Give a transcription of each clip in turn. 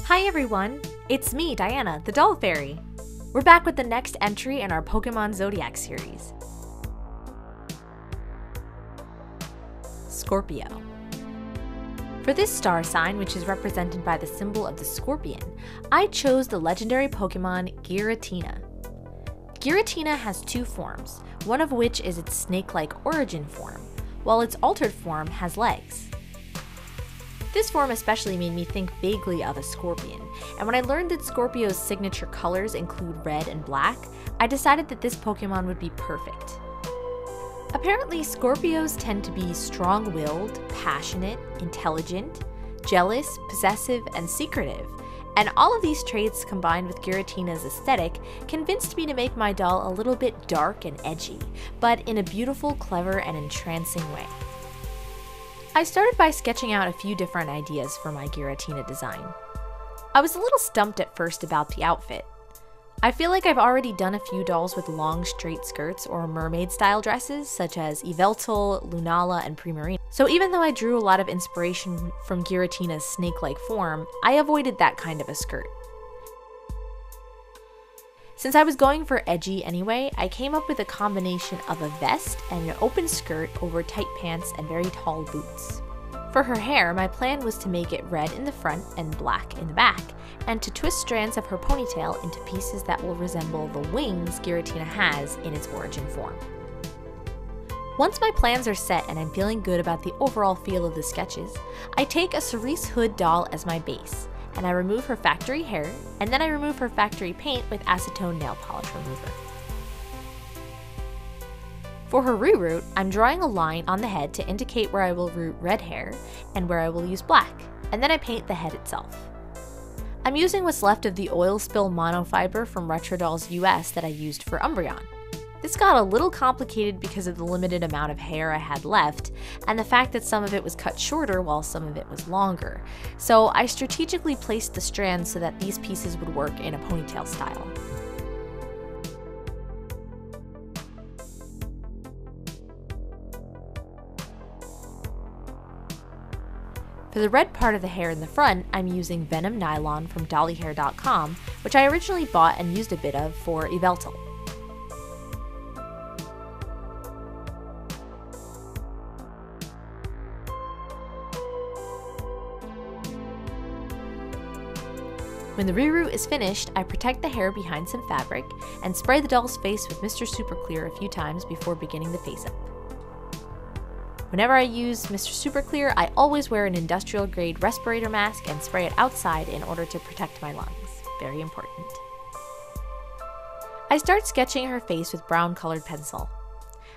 Hi everyone, it's me, Diana, TheDollFairy. We're back with the next entry in our Pokemon Zodiac series. Scorpio. For this star sign, which is represented by the symbol of the scorpion, I chose the legendary Pokemon Giratina. Giratina has two forms, one of which is its snake-like origin form, while its altered form has legs. This form especially made me think vaguely of a scorpion, and when I learned that Scorpio's signature colors include red and black, I decided that this Pokemon would be perfect. Apparently, Scorpios tend to be strong-willed, passionate, intelligent, jealous, possessive, and secretive, and all of these traits combined with Giratina's aesthetic convinced me to make my doll a little bit dark and edgy, but in a beautiful, clever, and entrancing way. I started by sketching out a few different ideas for my Giratina design. I was a little stumped at first about the outfit. I feel like I've already done a few dolls with long straight skirts or mermaid-style dresses such as Yveltal, Lunala, and Primarina. So even though I drew a lot of inspiration from Giratina's snake-like form, I avoided that kind of a skirt. Since I was going for edgy anyway, I came up with a combination of a vest and an open skirt over tight pants and very tall boots. For her hair, my plan was to make it red in the front and black in the back, and to twist strands of her ponytail into pieces that will resemble the wings Giratina has in its origin form. Once my plans are set and I'm feeling good about the overall feel of the sketches, I take a cerise hood doll as my base, and I remove her factory hair, and then I remove her factory paint with acetone nail polish remover. For her reroot, I'm drawing a line on the head to indicate where I will root red hair and where I will use black, and then I paint the head itself. I'm using what's left of the oil spill monofiber from RetrodollsUS that I used for Umbreon. This got a little complicated because of the limited amount of hair I had left, and the fact that some of it was cut shorter while some of it was longer. So I strategically placed the strands so that these pieces would work in a ponytail style. For the red part of the hair in the front, I'm using Venom Nylon from dollyhair.com, which I originally bought and used a bit of for Yveltal. When the reroot is finished, I protect the hair behind some fabric and spray the doll's face with Mr. Super Clear a few times before beginning the face up. Whenever I use Mr. Super Clear, I always wear an industrial grade respirator mask and spray it outside in order to protect my lungs. Very important. I start sketching her face with brown colored pencil.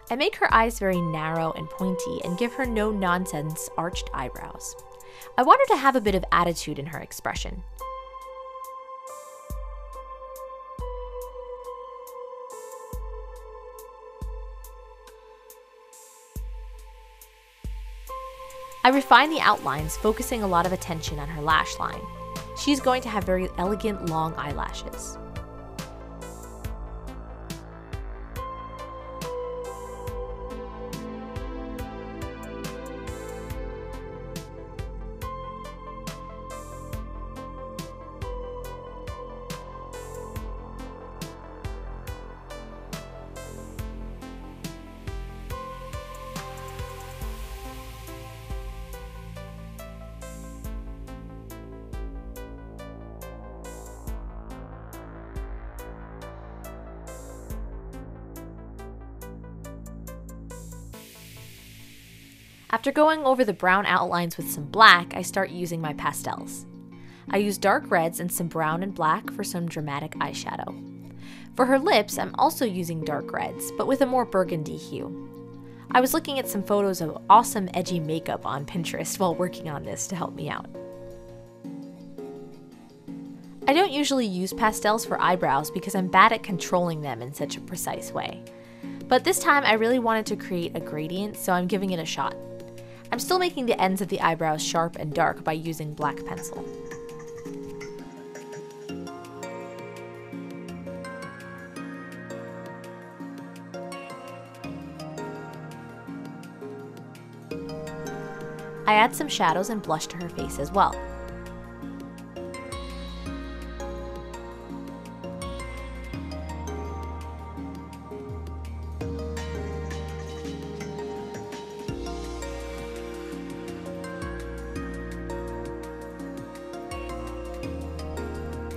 I make her eyes very narrow and pointy and give her no nonsense arched eyebrows. I want her to have a bit of attitude in her expression. I refine the outlines, focusing a lot of attention on her lash line. She's going to have very elegant long eyelashes. After going over the brown outlines with some black, I start using my pastels. I use dark reds and some brown and black for some dramatic eyeshadow. For her lips, I'm also using dark reds, but with a more burgundy hue. I was looking at some photos of awesome edgy makeup on Pinterest while working on this to help me out. I don't usually use pastels for eyebrows because I'm bad at controlling them in such a precise way. But this time I really wanted to create a gradient, so I'm giving it a shot. I'm still making the ends of the eyebrows sharp and dark by using black pencil. I add some shadows and blush to her face as well.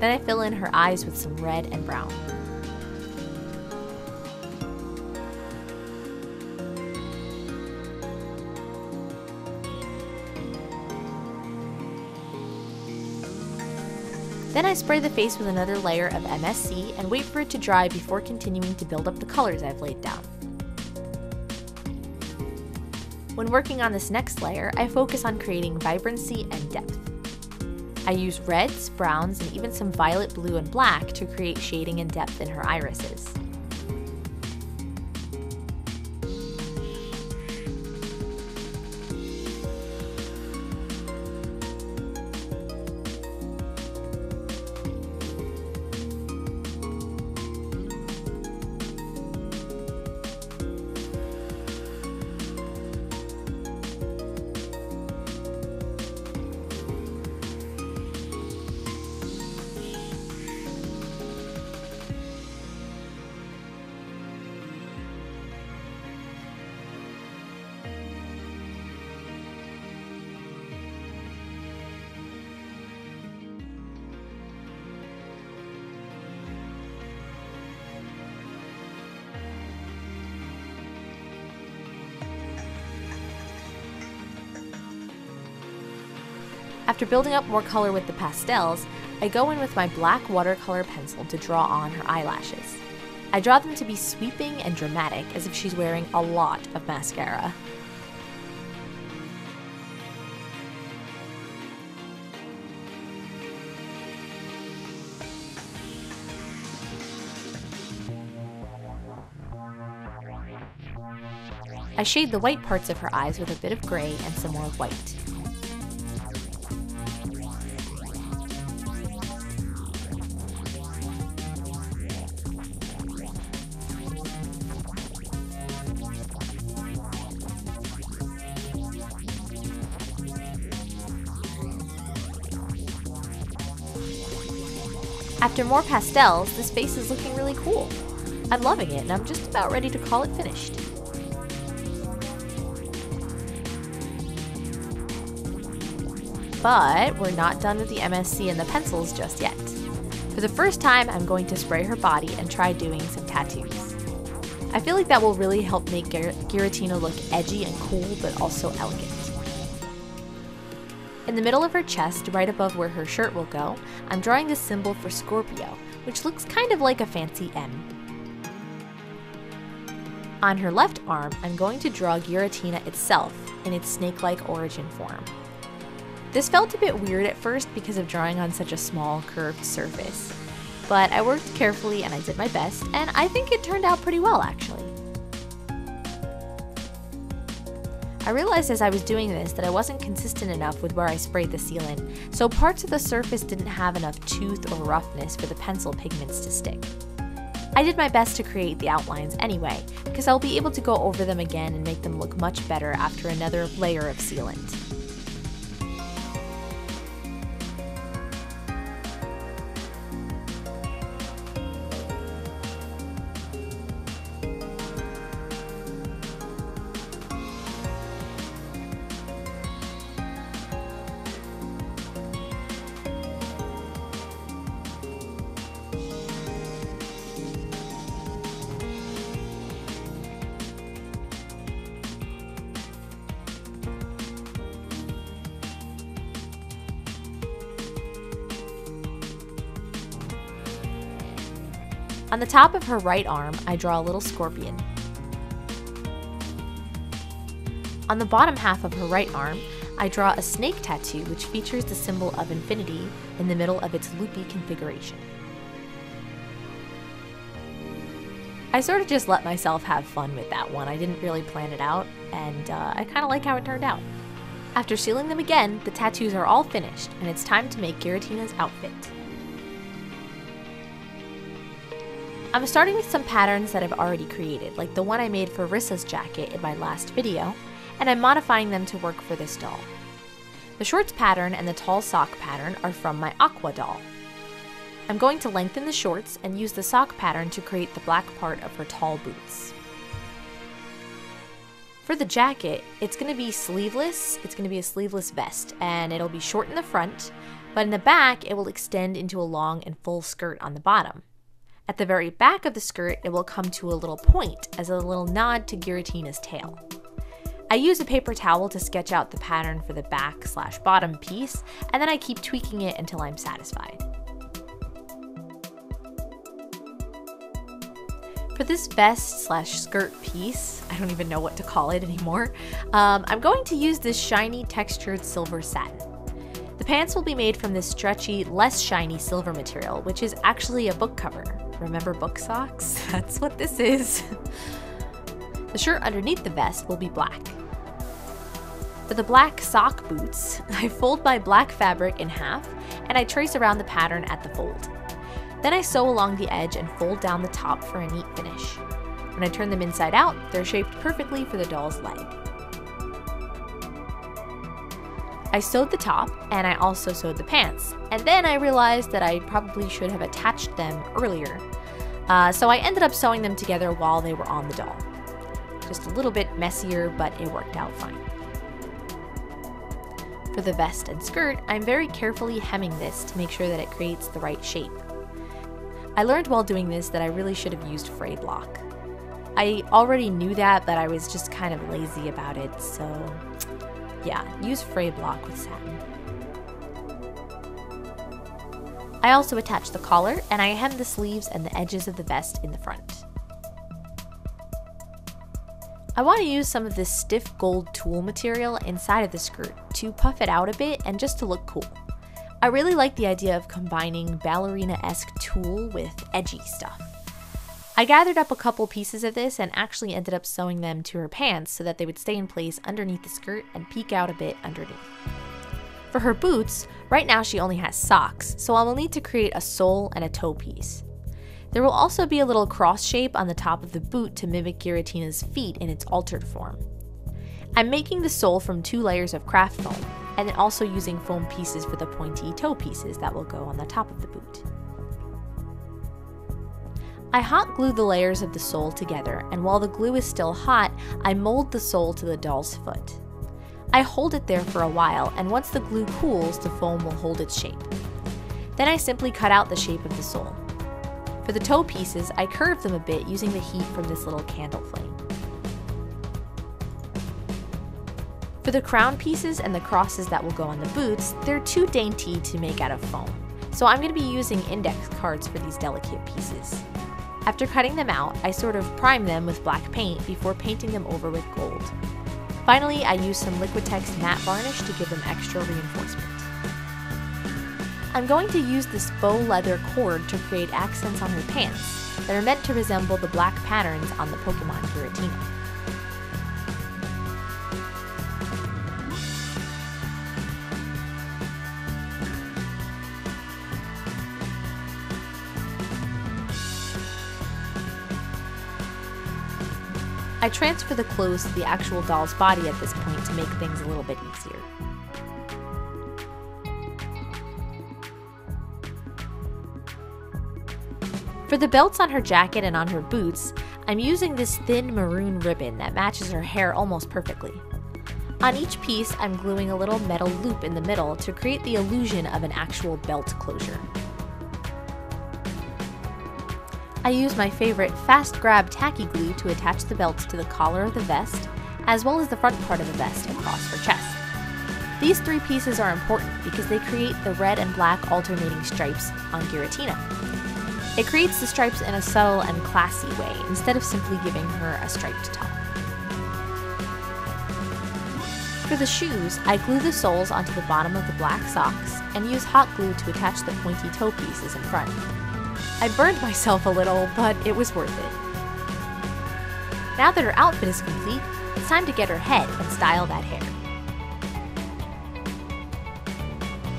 Then I fill in her eyes with some red and brown. Then I spray the face with another layer of MSC and wait for it to dry before continuing to build up the colors I've laid down. When working on this next layer, I focus on creating vibrancy and depth. I use reds, browns, and even some violet, blue, and black to create shading and depth in her irises. After building up more color with the pastels, I go in with my black watercolor pencil to draw on her eyelashes. I draw them to be sweeping and dramatic, as if she's wearing a lot of mascara. I shade the white parts of her eyes with a bit of gray and some more white. After more pastels, this face is looking really cool. I'm loving it, and I'm just about ready to call it finished. But we're not done with the MSC and the pencils just yet. For the first time, I'm going to spray her body and try doing some tattoos. I feel like that will really help make Giratina look edgy and cool, but also elegant. In the middle of her chest, right above where her shirt will go, I'm drawing the symbol for Scorpio, which looks kind of like a fancy M. On her left arm, I'm going to draw Giratina itself in its snake-like origin form. This felt a bit weird at first because of drawing on such a small, curved surface, but I worked carefully and I did my best, and I think it turned out pretty well actually. I realized as I was doing this that I wasn't consistent enough with where I sprayed the sealant, so parts of the surface didn't have enough tooth or roughness for the pencil pigments to stick. I did my best to create the outlines anyway, because I'll be able to go over them again and make them look much better after another layer of sealant. On the top of her right arm, I draw a little scorpion. On the bottom half of her right arm, I draw a snake tattoo which features the symbol of infinity in the middle of its loopy configuration. I sort of just let myself have fun with that one. I didn't really plan it out, and I kind of like how it turned out. After sealing them again, the tattoos are all finished, and it's time to make Giratina's outfit. I'm starting with some patterns that I've already created, like the one I made for Rissa's jacket in my last video, and I'm modifying them to work for this doll. The shorts pattern and the tall sock pattern are from my Aqua doll. I'm going to lengthen the shorts and use the sock pattern to create the black part of her tall boots. For the jacket, it's going to be sleeveless. It's going to be a sleeveless vest, and it'll be short in the front, but in the back, it will extend into a long and full skirt on the bottom. At the very back of the skirt, it will come to a little point as a little nod to Giratina's tail. I use a paper towel to sketch out the pattern for the back/bottom piece, and then I keep tweaking it until I'm satisfied. For this vest/skirt piece, I don't even know what to call it anymore, I'm going to use this shiny textured silver satin. The pants will be made from this stretchy, less shiny silver material, which is actually a book cover. Remember book socks? That's what this is. The shirt underneath the vest will be black. For the black sock boots, I fold my black fabric in half and I trace around the pattern at the fold. Then I sew along the edge and fold down the top for a neat finish. When I turn them inside out, they're shaped perfectly for the doll's leg. I sewed the top and I also sewed the pants, and then I realized that I probably should have attached them earlier. So I ended up sewing them together while they were on the doll. Just a little bit messier, but it worked out fine. For the vest and skirt, I'm very carefully hemming this to make sure that it creates the right shape. I learned while doing this that I really should have used fray block. I already knew that, but I was just kind of lazy about it, so yeah, use fray block with satin. I also attached the collar, and I hemmed the sleeves and the edges of the vest in the front. I want to use some of this stiff gold tulle material inside of the skirt to puff it out a bit and just to look cool. I really like the idea of combining ballerina-esque tulle with edgy stuff. I gathered up a couple pieces of this and actually ended up sewing them to her pants so that they would stay in place underneath the skirt and peek out a bit underneath. For her boots, right now she only has socks, so I will need to create a sole and a toe piece. There will also be a little cross shape on the top of the boot to mimic Giratina's feet in its altered form. I'm making the sole from 2 layers of craft foam, and then also using foam pieces for the pointy toe pieces that will go on the top of the boot. I hot glue the layers of the sole together, and while the glue is still hot, I mold the sole to the doll's foot. I hold it there for a while, and once the glue cools, the foam will hold its shape. Then I simply cut out the shape of the sole. For the toe pieces, I curve them a bit using the heat from this little candle flame. For the crown pieces and the crosses that will go on the boots, they're too dainty to make out of foam, so I'm going to be using index cards for these delicate pieces. After cutting them out, I sort of prime them with black paint before painting them over with gold. Finally, I use some Liquitex matte varnish to give them extra reinforcement. I'm going to use this faux leather cord to create accents on her pants that are meant to resemble the black patterns on the Pokemon Giratina. I transfer the clothes to the actual doll's body at this point to make things a little bit easier. For the belts on her jacket and on her boots, I'm using this thin maroon ribbon that matches her hair almost perfectly. On each piece, I'm gluing a little metal loop in the middle to create the illusion of an actual belt closure. I use my favorite fast grab tacky glue to attach the belts to the collar of the vest, as well as the front part of the vest across her chest. These 3 pieces are important because they create the red and black alternating stripes on Giratina. It creates the stripes in a subtle and classy way, instead of simply giving her a striped top. For the shoes, I glue the soles onto the bottom of the black socks and use hot glue to attach the pointy toe pieces in front. I burned myself a little, but it was worth it. Now that her outfit is complete, it's time to get her head and style that hair.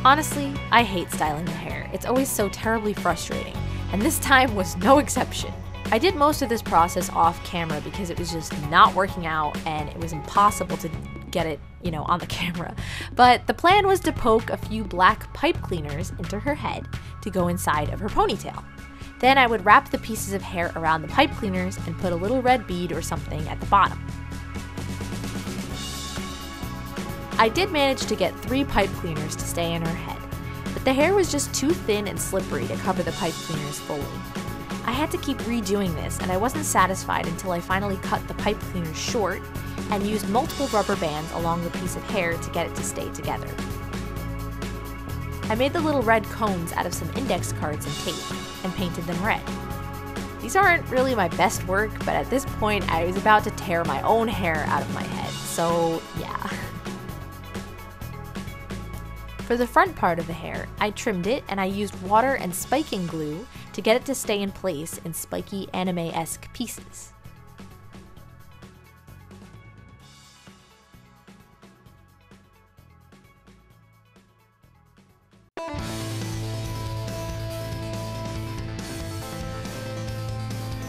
Honestly, I hate styling the hair. It's always so terribly frustrating, and this time was no exception. I did most of this process off camera because it was just not working out and it was impossible to get it, on the camera. But the plan was to poke a few black pipe cleaners into her head to go inside of her ponytail. Then I would wrap the pieces of hair around the pipe cleaners and put a little red bead or something at the bottom. I did manage to get 3 pipe cleaners to stay in her head. but the hair was just too thin and slippery to cover the pipe cleaners fully. I had to keep redoing this, and I wasn't satisfied until I finally cut the pipe cleaners short and used multiple rubber bands along the piece of hair to get it to stay together. I made the little red cones out of some index cards and tape, and painted them red. These aren't really my best work, but at this point I was about to tear my own hair out of my head, so yeah. For the front part of the hair, I trimmed it and I used water and spiking glue to get it to stay in place in spiky anime-esque pieces.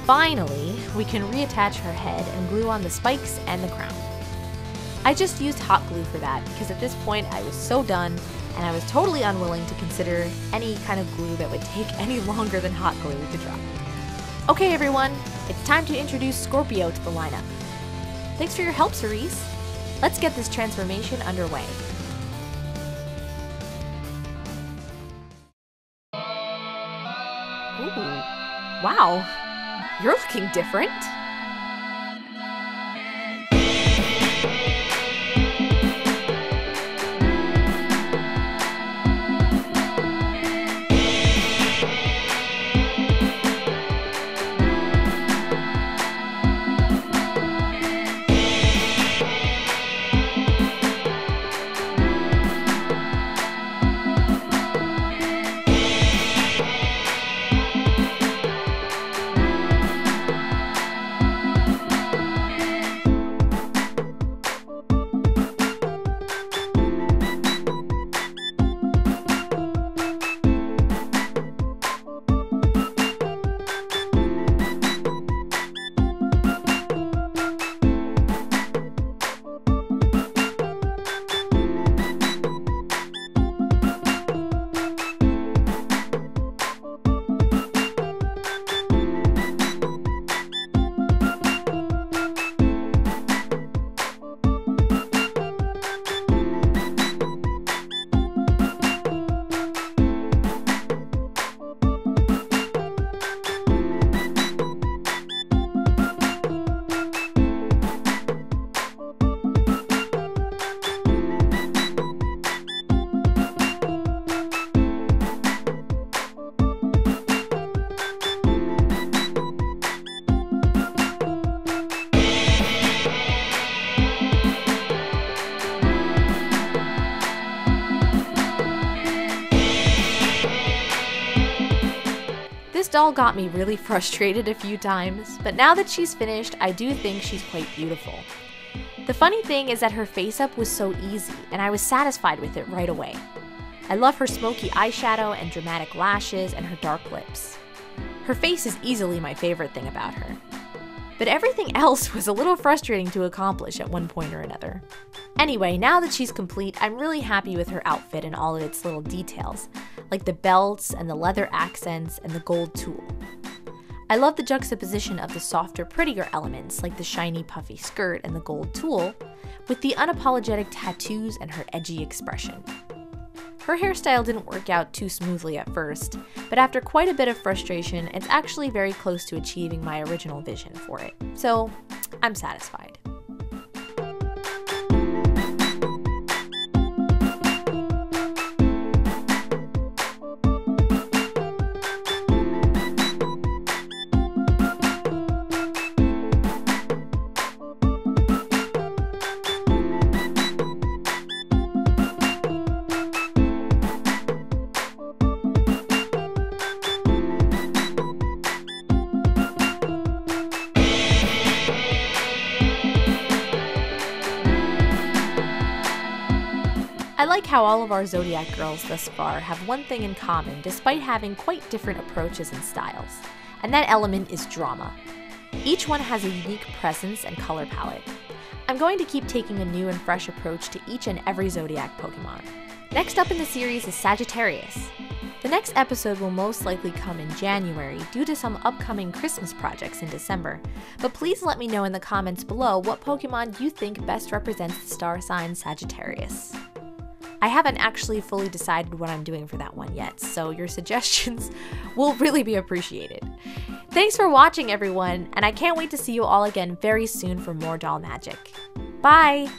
Finally, we can reattach her head and glue on the spikes and the crown. I just used hot glue for that because at this point I was so done and I was totally unwilling to consider any kind of glue that would take any longer than hot glue to dry. Okay everyone, it's time to introduce Scorpio to the lineup. Thanks for your help, Cerise. Let's get this transformation underway. Ooh, wow. You're looking different. This doll got me really frustrated a few times, but now that she's finished, I do think she's quite beautiful. The funny thing is that her face up was so easy, and I was satisfied with it right away. I love her smoky eyeshadow and dramatic lashes and her dark lips. Her face is easily my favorite thing about her. But everything else was a little frustrating to accomplish at one point or another. Anyway, now that she's complete, I'm really happy with her outfit and all of its little details, like the belts and the leather accents and the gold tulle. I love the juxtaposition of the softer, prettier elements like the shiny, puffy skirt and the gold tulle, with the unapologetic tattoos and her edgy expression. Her hairstyle didn't work out too smoothly at first, but after quite a bit of frustration, it's actually very close to achieving my original vision for it, so I'm satisfied. I like how all of our Zodiac girls thus far have one thing in common despite having quite different approaches and styles, and that element is drama. Each one has a unique presence and color palette. I'm going to keep taking a new and fresh approach to each and every Zodiac Pokemon. Next up in the series is Sagittarius. The next episode will most likely come in January due to some upcoming Christmas projects in December, but please let me know in the comments below what Pokemon you think best represents the star sign Sagittarius. I haven't actually fully decided what I'm doing for that one yet, so your suggestions will really be appreciated. Thanks for watching, everyone, and I can't wait to see you all again very soon for more doll magic. Bye!